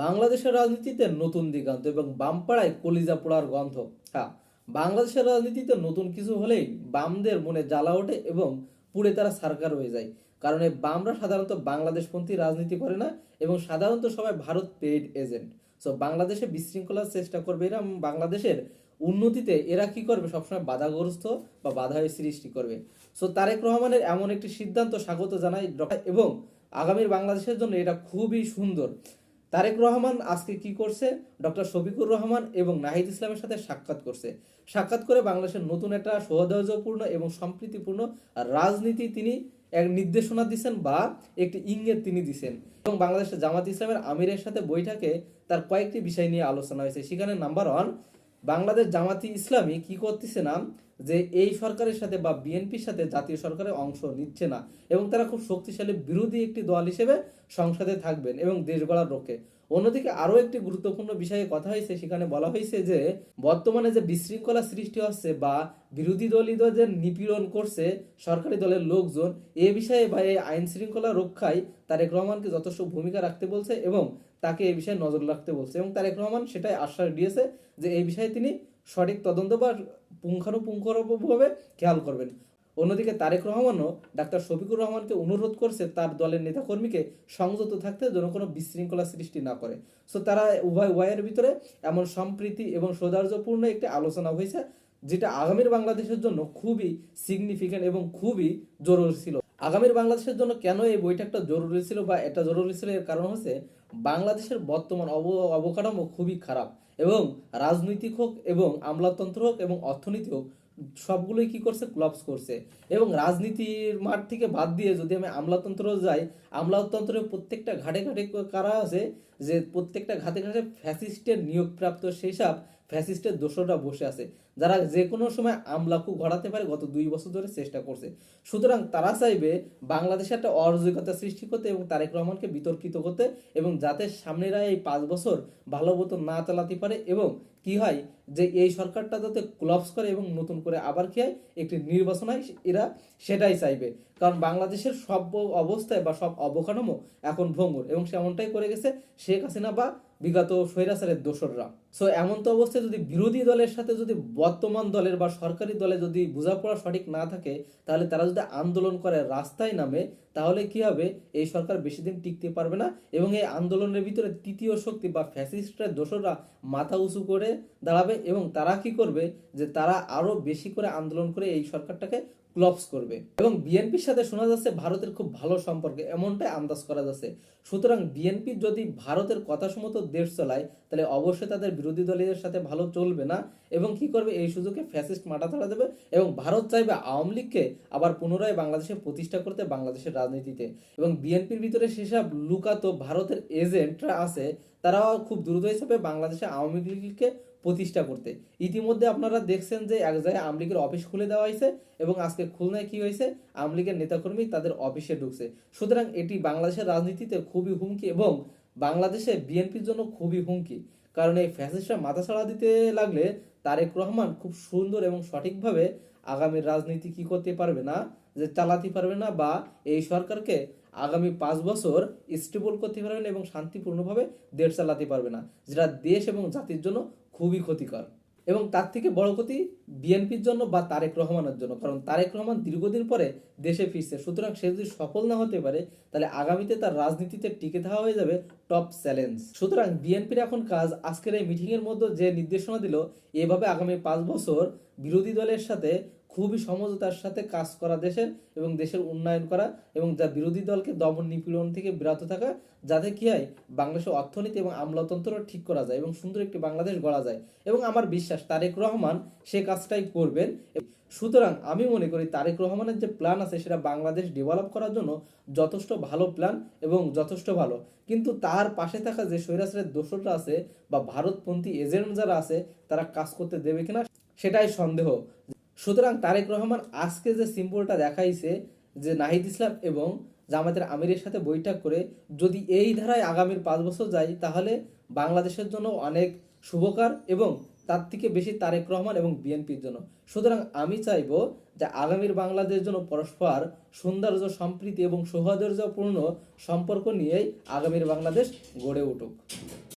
বাংলাদেশের রাজনীতিতে নতুন দিগন্ত এবং বামপাড়ায় কলিজা পোড়ার গন্ধ। হ্যাঁ, বাংলাদেশের রাজনীতিতে নতুন কিছু হলেই বামদের মনে জ্বালা ওঠে এবং পুড়ে তারা সারকার হয়ে যায়। কারণ এই বামরা সাধারণত বাংলাদেশপন্থী রাজনীতি করে না এবং সাধারণত সবাই ভারত পেইড এজেন্ট। সো বাংলাদেশে বিশৃঙ্খলার চেষ্টা করবে এরা, বাংলাদেশের উন্নতিতে এরা কি করবে, সবসময় বাধাগ্রস্ত বা বাধা সৃষ্টি করবে। সো তারেক রহমানের এমন একটি সিদ্ধান্ত স্বাগত জানাই এবং আগামীর বাংলাদেশের জন্য এটা খুবই সুন্দর। তারেক রহমান আজকে কি করছে, ডক্টর শফিকুর রহমান এবং নাহিদ ইসলামের সাথে সাক্ষাৎ করছে। সাক্ষাৎ করে বাংলাদেশের নতুন একটা সৌহার্দ্যপূর্ণ এবং সম্প্রীতিপূর্ণ রাজনীতি তিনি এক নির্দেশনা দিচ্ছেন বা একটি ইঙ্গিত তিনি দিচ্ছেন। এবং বাংলাদেশের জামাত ইসলামের আমিরের সাথে বৈঠকে তার কয়েকটি বিষয় নিয়ে আলোচনা হয়েছে। সেখানে নাম্বার 1, বাংলাদেশ জামাতি ইসলামী কি করতেছে না, যে এই সরকারের সাথে বা বিএনপির সাথে জাতীয় সরকারের অংশ নিচ্ছে না এবং তারা খুব শক্তিশালী বিরোধী একটি দল হিসেবে সংসদে থাকবেন এবং দেশ গড়ার লক্ষ্যে। অন্যদিকে আরো একটি গুরুত্বপূর্ণ বিষয়ে কথা হয়েছে, সেখানে বলা হয়েছে যে বর্তমানে যে বিশৃঙ্খলা সৃষ্টি হচ্ছে বা বিরোধী দলীয় যে নিপীড়ন করছে সরকারি দলের লোকজন, এ বিষয়ে বা এই আইন শৃঙ্খলা রক্ষায় তারেক রহমানকে যথেষ্ট ভূমিকা রাখতে বলছে এবং তাকে এই বিষয়ে নজর রাখতে বলছে এবং তারেক রহমান সেটাই আশ্বাস দিয়েছে যে এই বিষয়ে তিনি সঠিক তদন্ত বা পুঙ্খানুপুঙ্খভাবে খেয়াল করবেন। অন্যদিকে তারেক রহমানও ডাক্তার শফিকুর রহমানকে অনুরোধ করছে তার দলের নেতাকর্মীকে সংযত থাকতে যেন কোনো বিশৃঙ্খলা সৃষ্টি না করে। সো তারা উভয়ের ভিতরে এমন সম্প্রীতি এবং সৌহার্দ্যপূর্ণ একটি আলোচনা হয়েছে, যেটা আগামীর বাংলাদেশের জন্য খুবই সিগনিফিক্যান্ট এবং খুবই জরুরি ছিল। আগামীর বাংলাদেশের জন্য কেন এই বৈঠকটা জরুরি ছিল বা এটা জরুরি ছিল, এর কারণ হচ্ছে বাংলাদেশের বর্তমান অবকাঠামো খুবই খারাপ এবং রাজনৈতিক হোক এবং আমলাতন্ত্র হোক এবং অর্থনীতি হোক, সবগুলোই কি করছে, ক্লাপস করছে। এবং রাজনীতির মাঠ থেকে বাদ দিয়ে যদি আমি আমলাতন্ত্র যাই, আমলাতন্ত্রের প্রত্যেকটা ঘাটে ঘাটে কারা আছে, যে প্রত্যেকটা ঘাটে ঘাটে ফ্যাসিস্টের নিয়োগপ্রাপ্ত সেই সব ফ্যাসিস্টের দোষরা বসে আছে, যারা যে কোনো সময় আমলাকু ঘটাতে পারে, গত 2 বছর ধরে চেষ্টা করছে। সুতরাং তারা চাইবে বাংলাদেশে একটা অরাজকতা সৃষ্টি করতে এবং তারেক রহমানকে বিতর্কিত করতে, এবং যাতে সামনেরা এই 5 বছর ভালো মতো না চালাতে পারে এবং কি হয় যে এই সরকারটা যাতে ক্লাপস করে এবং নতুন করে আবার কি হয়, একটি নির্বাচন হয়, এরা সেটাই চাইবে। কারণ বাংলাদেশের সব অবস্থায় বা সব অবকাঠামো এখন ভঙ্গুর এবং সেমনটাই করে গেছে শেখ হাসিনা বা বিগত স্বৈরাচারের দোসররা। সো এমন তো অবস্থায় যদি বিরোধী দলের সাথে যদি বর্তমান দলের বা সরকারি দলে যদি বোঝাপড়া সঠিক না থাকে, তাহলে তারা যদি আন্দোলন করে রাস্তায় নামে, তাহলে কি হবে, এই সরকার বেশি দিন টিকতে পারবে না এবং এই আন্দোলনের ভিতরে তৃতীয় শক্তি বা ফ্যাসিস্টের দোসররা মাথা উঁচু করে দাঁড়াবে এবং তারা কি করবে, যে তারা আরো বেশি করে আন্দোলন করে এই সরকারটাকে ক্লপস করবে। এবং বিএনপির সাথে শোনা যাচ্ছে ভারতের খুব ভালো সম্পর্ক, এমনটাই আন্দাজ করা যাচ্ছে। সুতরাং বিএনপি যদি ভারতের কথা মতো দেশ চালায়, তাহলে অবশ্যই তাদের বিরোধী দলের সাথে ভালো চলবে না এবং কি করবে, এই সুযোগে ফ্যাসিস্ট মাথাচাড়া দেবে এবং ভারত চাইবে আওয়ামী লীগকে আবার পুনরায় বাংলাদেশে প্রতিষ্ঠা করতে বাংলাদেশের রাজনীতিতে। এবং বিএনপির ভিতরে সেসব লুকাতো ভারতের এজেন্টরা আছে, তারাও খুব দ্রুত হিসাবে বাংলাদেশে আওয়ামী লীগকে প্রতিষ্ঠা করতে। ইতিমধ্যে আপনারা দেখছেন যে এক জায়গায় আওয়ামী লীগের অফিস খুলে দেওয়া হয়েছে এবং আজকে খুলনায় কি হয়েছে, আওয়ামী লীগের নেতাকর্মী তাদের অফিসে ঢুকছে। সুতরাং এটি বাংলাদেশের রাজনীতিতে খুবই হুমকি এবং বাংলাদেশে বিএনপির জন্য খুবই হুমকি। কারণ এই ফ্যাসিস্টরা মাথা ছাড়া দিতে লাগলে তারেক রহমান খুব সুন্দর এবং সঠিকভাবে আগামীর রাজনীতি কি করতে পারবে না, যে চালাতে পারবে না বা এই সরকারকে আগামী 5 বছর স্টেবল করতে পারবে না এবং শান্তিপূর্ণভাবে দেশ চালাতে পারবে না, যেটা দেশ এবং জাতির জন্য খুবই ক্ষতিকর। এবং তার থেকে বড় ক্ষতি বিএনপির জন্য বা তারেক রহমানের জন্য, কারণ তারেক রহমান দীর্ঘদিন পরে দেশে ফিরছে। সুতরাং সে যদি সফল না হতে পারে, তাহলে আগামীতে তার রাজনীতিতে টিকে থাকা হয়ে যাবে টপ চ্যালেঞ্জ। সুতরাং বিএনপির এখন কাজ, আজকের এই মিটিং এর মধ্যে যে নির্দেশনা দিল, এভাবে আগামী 5 বছর বিরোধী দলের সাথে খুবই সমঝোতার সাথে কাজ করা দেশের এবং দেশের উন্নয়ন করা এবং যা বিরোধী দলকে দমন নিপীড়ন থেকে বিরত থাকা, যাতে কি হয় বাংলাদেশের অর্থনীতি এবং আমলাতন্ত্র ঠিক করা যায় এবং সুন্দর একটি বাংলাদেশ গড়া যায়। এবং আমার বিশ্বাস তারেক রহমান সে কাজটাই করবেন। সুতরাং আমি মনে করি তারেক রহমানের যে প্ল্যান আছে সেটা বাংলাদেশ ডেভেলপ করার জন্য যথেষ্ট ভালো প্ল্যান এবং যথেষ্ট ভালো, কিন্তু তার পাশে থাকা যে স্বৈরাচারের দোসররা আছে বা ভারতপন্থী এজেন্ট যারা আছে, তারা কাজ করতে দেবে কিনা সেটাই সন্দেহ। সুতরাং তারেক রহমান আজকে যে সিম্বলটা দেখাইছে, যে নাহিদ ইসলাম এবং জামাতের আমিরের সাথে বৈঠক করে যদি এই ধারায় আগামীর 5 বছর যায়, তাহলে বাংলাদেশের জন্য অনেক শুভকার এবং তার থেকে বেশি তারেক রহমান এবং বিএনপির জন্য। সুতরাং আমি চাইবো যে আগামীর বাংলাদেশ যেন পরস্পর সৌন্দর্য, সম্প্রীতি এবং সৌহার্দ্যপূর্ণ সম্পর্ক নিয়েই আগামীর বাংলাদেশ গড়ে উঠুক।